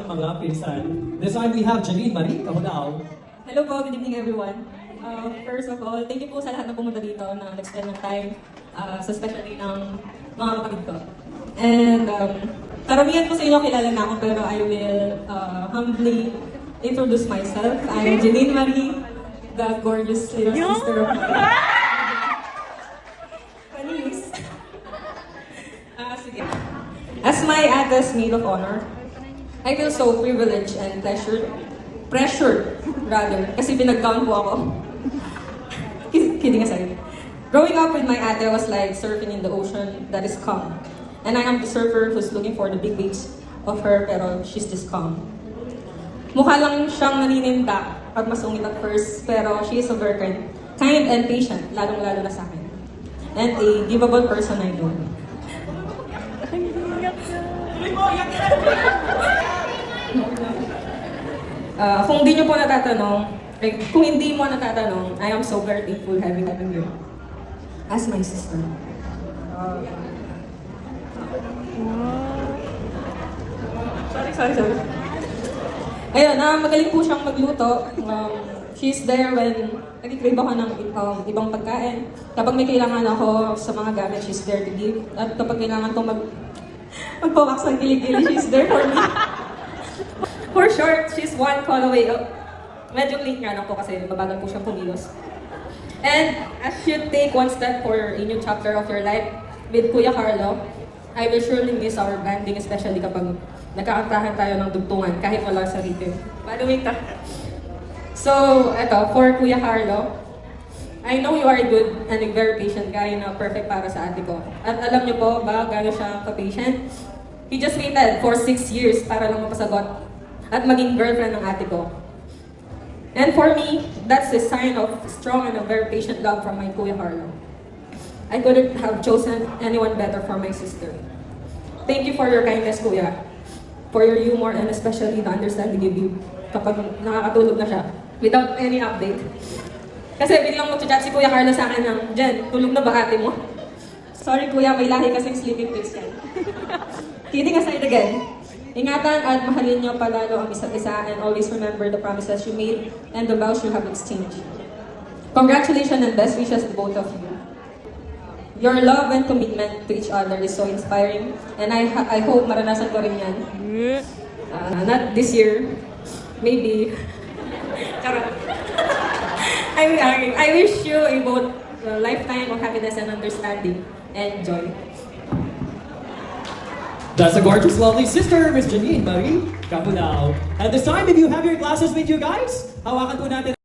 mga pinsan. This time we have Janine Marie Cabudao. Hello po, good evening everyone. First of all, thank you po sa lahat na pumunta dito na nag-spend ng time, sa especially ng mga kapatid ko. And karamihan po sa inyo kilala na ako pero I will humbly introduce myself. I'm Janine Marie, the gorgeous little sister of mine. Panis. Sige. As my ate's maid of honor, I feel so privileged and pressured rather, kasi pinag-gown po ako. Kidding aside. Growing up with my ate was like surfing in the ocean that is calm. And I am the surfer who's looking for the big waves of her, pero she's just calm. Mukha lang siyang nanininda at masungit at first, pero she is a very kind and patient, lalong-lalo na sa akin. And a givable person I know. Kung di nyo po natatanong, kung hindi mo natatanong, I am so very thankful having you as my sister. Sorry. Ayun, magaling po siyang magluto. She's there when nag-crave ako ng ibang pagkain. Kapag may kailangan ako sa mga gamit, she's there to give. At kapag kailangan ko magpawax ng kilig-kilig, she's there for me. For short, she's one call away. Medyo late nga lang po kasi mabagal po siyang pumilos. And as you take one step for a new chapter of your life with Kuya Carlo, I will surely miss our banding, especially kapag nagkakantahan tayo ng dugtungan kahit wala sa rhythm. By the way, so, eto, for Kuya Carlo, I know you are a good and a very patient guy na perfect para sa ate ko. At alam niyo po ba gano'n siya ka-patient? He just waited for 6 years para lang mapasagot at maging girlfriend ng ate ko. And for me, that's a sign of strong and a very patient love from my Kuya Carlo. I couldn't have chosen anyone better for my sister. Thank you for your kindness, Kuya. For your humor and especially the understanding you give kapag nakakatulog na siya without any update. Kasi biglang mag-chat si Kuya Carlo sa akin ng, Jen, tulog na ba ate mo? Sorry Kuya, may lahi kasing sleeping pills yan. Kidding aside again, ingatan at mahalin niyo palalo ang isa't isa and always remember the promises you made and the vows you have exchanged. Congratulations and best wishes to both of you. Your love and commitment to each other is so inspiring and I hope maranasan ko rin yan. Not this year, maybe. I wish you a both lifetime of happiness and understanding and joy. That's a gorgeous, lovely sister, Miss Janine Marie Cabudao. At this time, if you have your glasses with you guys, hawakan po natin